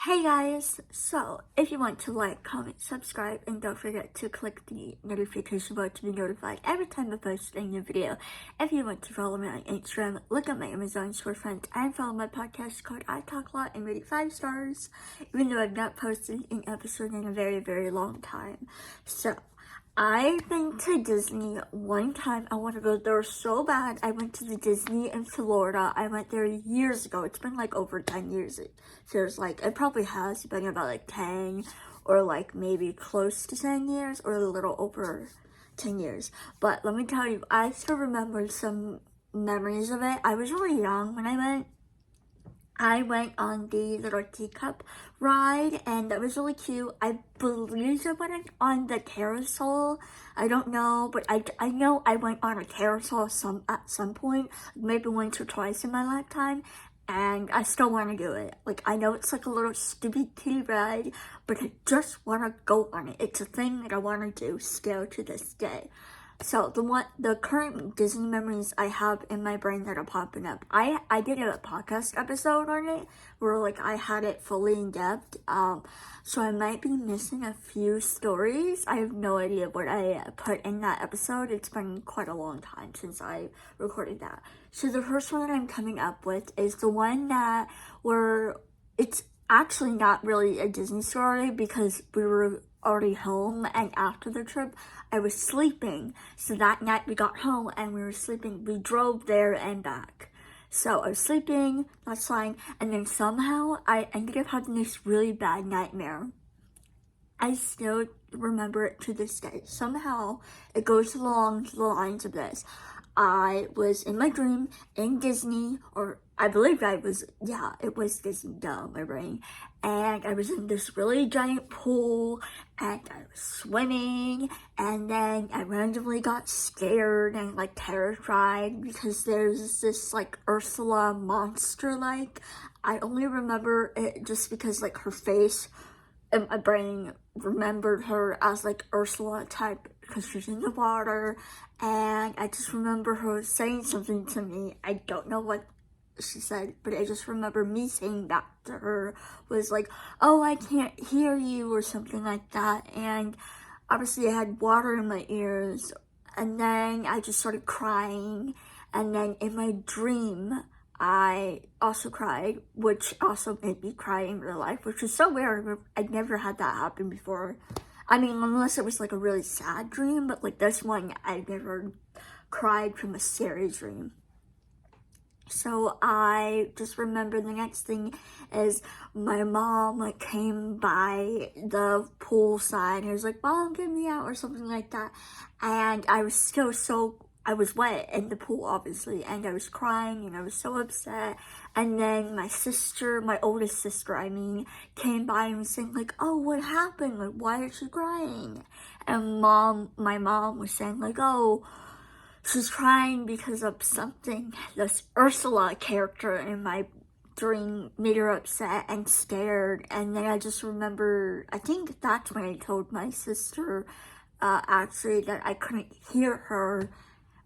Hey guys, so if you want to like, comment, subscribe, and don't forget to click the notification bell to be notified every time I post a new video. If you want to follow me on Instagram, look at my Amazon storefront, and follow my podcast called I Talk a Lot and rate it 5 stars, even though I've not posted an episode in a very, very long time. So, I've been to Disney one time. I want to go there so bad. I went to the Disney in Florida. I went there years ago. It's been like over 10 years. It feels like it probably has been about like 10 or like maybe close to 10 years or a little over 10 years. But let me tell you, I still remember some memories of it. I was really young when I went. I went on the little teacup ride, and that was really cute. I believe I went on the carousel. I don't know, but I know I went on a carousel at some point, maybe once or twice in my lifetime, and I still want to do it. Like, I know it's like a little stupid kitty ride, but I just want to go on it. It's a thing that I want to do still to this day. So the current Disney memories I have in my brain that are popping up. I did a podcast episode on it where like I had it fully in depth. So I might be missing a few stories. I have no idea what I put in that episode. It's been quite a long time since I recorded that. So the first one that I'm coming up with is the one that where it's actually not really a Disney story because we were already home, and after the trip I was sleeping. So that night we got home and we were sleeping. We drove there and back. So I was sleeping, that's fine, and then somehow I ended up having this really bad nightmare. I still remember it to this day. Somehow it goes along the lines of this. I was in my dream in Disney, or I believe it was Disney, duh, my brain. And I was in this really giant pool, and I was swimming, and then I randomly got scared and like terrified because there's this like Ursula monster like. I only remember it just because like her face and my brain remembered her as like Ursula type because she's in the water, and I just remember her saying something to me. I don't know what she said, but I just remember me saying back to her was like, "Oh, I can't hear you," or something like that. And obviously I had water in my ears, and then I just started crying, and then in my dream I also cried, which also made me cry in real life, which is so weird. I'd never had that happen before. I mean, unless it was like a really sad dream, but like this one, I never cried from a scary dream. So I just remember the next thing is my mom like came by the pool side and was like, "Mom, get me out," or something like that. And I was still I was wet in the pool, obviously, and I was crying and I was so upset. And then my sister, my oldest sister, I mean, came by and was saying like, "Oh, what happened? Like, why is she crying?" And my mom was saying like, "Oh, she's crying because of something this Ursula character in my dream made her upset and scared." And then I just remember, I think that's when I told my sister, actually, that I couldn't hear her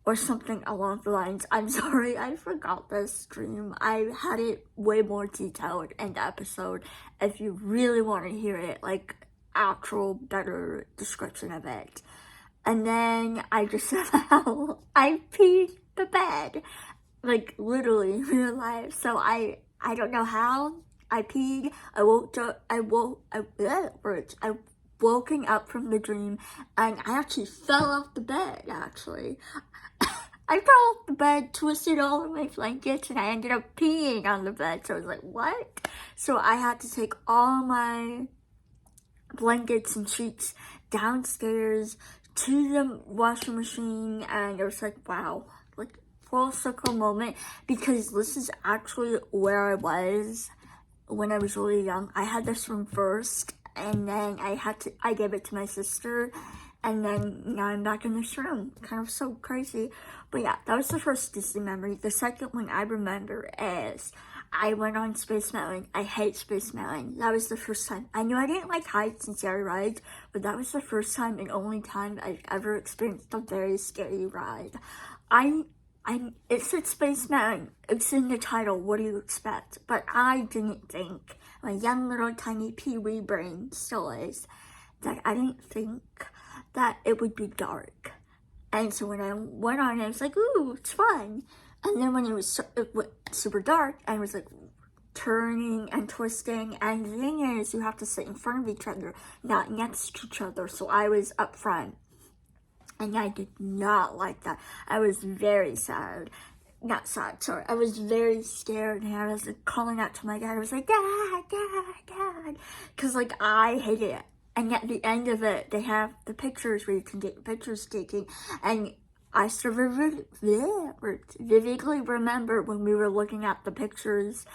or something along the lines. I'm sorry, I forgot this dream. I had it way more detailed in the episode if you really want to hear it, like actual better description of it. And then I just somehow, I peed the bed, like literally in real life. So I don't know how I peed. I woken up from the dream, and I actually fell off the bed, actually. I fell off the bed, twisted all of my blankets, and I ended up peeing on the bed. So I was like, what? So I had to take all my blankets and sheets downstairs to the washing machine, and it was like, wow, like full circle moment, because this is actually where I was when I was really young. I had this room first, and then I gave it to my sister, and then now I'm back in this room. Kind of so crazy. But yeah, that was the first Disney memory. The second one I remember is I went on Space Mountain. I hate Space Mountain. That was the first time. I knew I didn't like heights and scary rides, but that was the first time and only time I've ever experienced a very scary ride. It said Space Mountain. It's in the title. What do you expect? But I didn't think my young little tiny pee-wee brain still is, that I didn't think that it would be dark. And so when I went on, I was like, ooh, it's fun. And then when it went super dark, I was like turning and twisting. And the thing is, you have to sit in front of each other, not next to each other. So I was up front. And I did not like that. I was very sad. Not sad, sorry. I was very scared, and I was like, calling out to my dad. I was like, Dad, Dad, Dad. Because, like, I hated it. And at the end of it, they have the pictures where you can get pictures taken. And I still vividly remember when we were looking at the pictures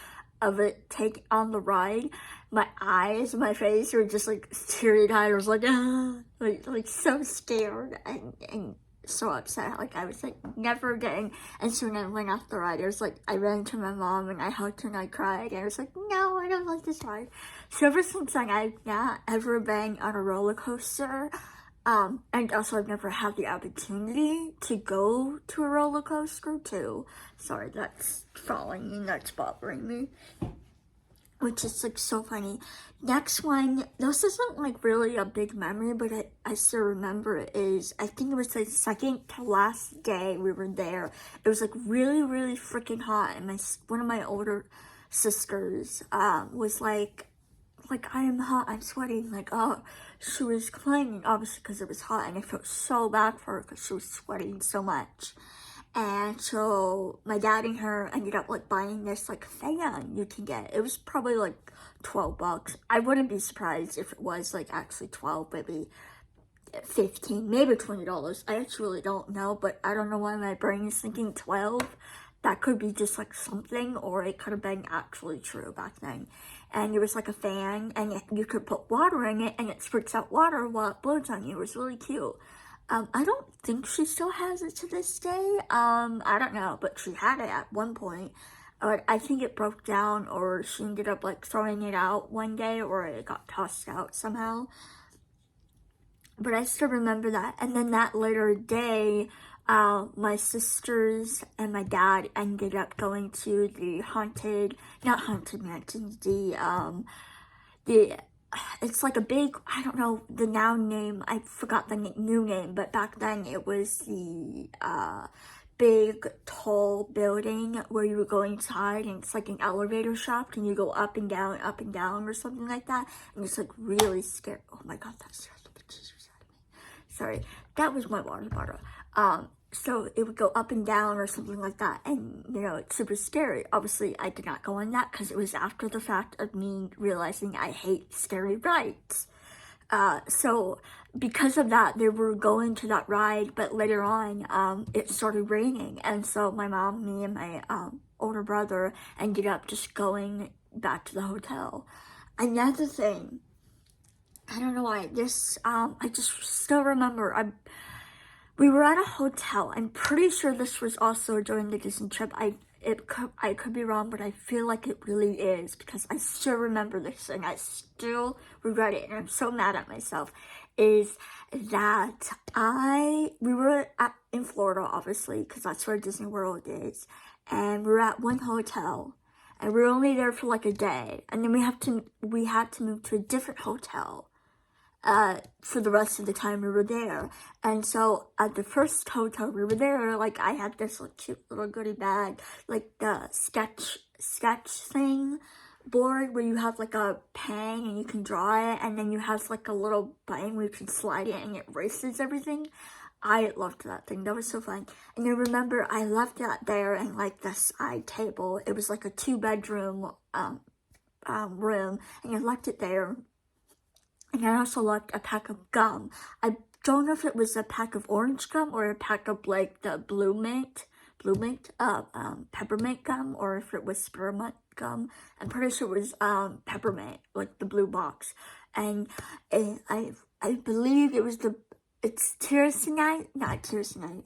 of it take on the ride, my eyes, my face were just like teary-eyed. I was like, ah, like so scared and so upset. Like I was like never again. And so when I went off the ride, I was like, I ran to my mom and I hugged her and I cried. And I was like, no, I don't like this ride. So ever since then, I've not ever been on a roller coaster. And also I've never had the opportunity to go to a roller coaster too. Sorry, that's falling and that's bothering me. Which is like so funny. Next one, this isn't like really a big memory, but I still remember it is, I think it was the second to last day we were there. It was like really, really freaking hot. And one of my older sisters, was like, I am hot, I'm sweating, like, oh, she was climbing, obviously, because it was hot, and I felt so bad for her, because she was sweating so much, and so, my dad and her ended up, like, buying this, like, fan you can get. It was probably, like, $12. I wouldn't be surprised if it was, like, actually 12, maybe 15, maybe $20. I actually really don't know, but I don't know why my brain is thinking 12. That could be just like something, or it could have been actually true back then. And it was like a fan, and you could put water in it, and it spurts out water while it blows on you. It was really cute. I don't think she still has it to this day. I don't know, but she had it at one point. I think it broke down, or she ended up like throwing it out one day, or it got tossed out somehow. But I still remember that. And then that later day, my sisters and my dad ended up going to the not haunted mansion, it's like a big, I don't know the now name, I forgot the new name, but back then it was the, big, tall building where you would go inside, and it's like an elevator shaft, and you go up and down, or something like that, and it's like really scary. Oh my god, that scared the bejesus out of me. Sorry, that was my water bottle. So it would go up and down or something like that, and you know, it's super scary. Obviously, I did not go on that because it was after the fact of me realizing I hate scary rides. So because of that, they were going to that ride, but later on, it started raining, and so my mom, me, and my older brother ended up just going back to the hotel. Another thing, I don't know why, this, I just still remember, we were at a hotel. I'm pretty sure this was also during the Disney trip. I could be wrong, but I feel like it really is, because I still remember this and I still regret it, and I'm so mad at myself, is that we were in Florida, obviously, because that's where Disney World is, and we were at one hotel, and we were only there for like a day, and then we had to move to a different hotel for the rest of the time we were there. And so at the first hotel we were there, like I had this like cute little goodie bag, like the sketch thing board where you have like a pen and you can draw it, and then you have like a little button where you can slide it and it erases everything. I loved that thing. That was so fun. And I remember I left that there in like the side table. It was like a 2-bedroom room, and I left it there. And I also left a pack of gum. I don't know if it was a pack of orange gum or a pack of like the blue mint, peppermint gum, or if it was spearmint gum. I'm pretty sure it was peppermint, like the blue box. And I believe it was it's Tyrosine, not Tyrosine,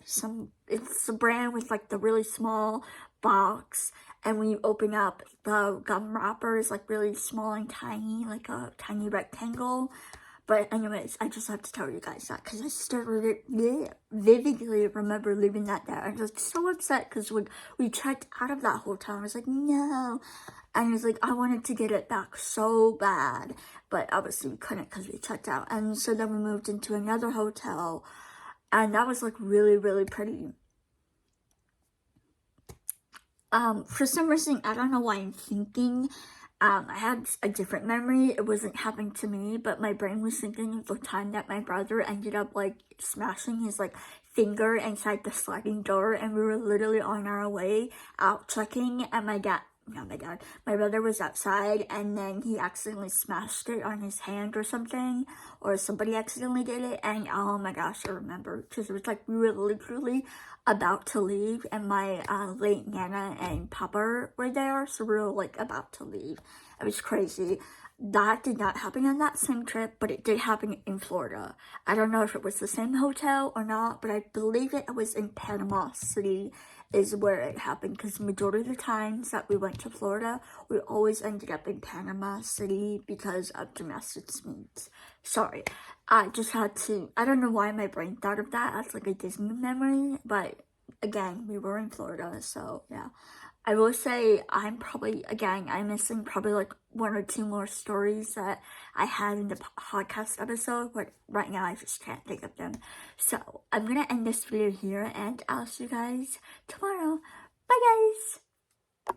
it's a brand with like the really small box, and when you open up, the gum wrapper is like really small and tiny, like a tiny rectangle, But anyways, I just have to tell you guys that because I still vividly remember leaving that there. I was so upset because when we checked out of that hotel, I was like, no. And it was like, I wanted to get it back so bad. But obviously we couldn't because we checked out. And so then we moved into another hotel. And that was like really, really pretty. For some reason, I don't know why I'm thinking, I had a different memory. It wasn't happening to me, but my brain was thinking of the time that my brother ended up like smashing his like finger inside the sliding door, and we were literally on our way out checking, and my brother was outside, and then he accidentally smashed it on his hand or something, or somebody accidentally did it, and oh my gosh, I remember, because it was like we were literally about to leave, and my late Nana and Papa were there, so we were like about to leave. It was crazy. That did not happen on that same trip, but it did happen in Florida. I don't know if it was the same hotel or not, but I believe it was in Panama City is where it happened, because the majority of the times that we went to Florida, we always ended up in Panama City because of gymnastics meets. Sorry, I just had to, I don't know why my brain thought of that as like a Disney memory, but again, we were in Florida, so yeah. I will say I'm missing probably like one or two more stories that I had in the podcast episode, but right now I just can't think of them. So I'm gonna end this video here, and I'll see you guys tomorrow. Bye guys!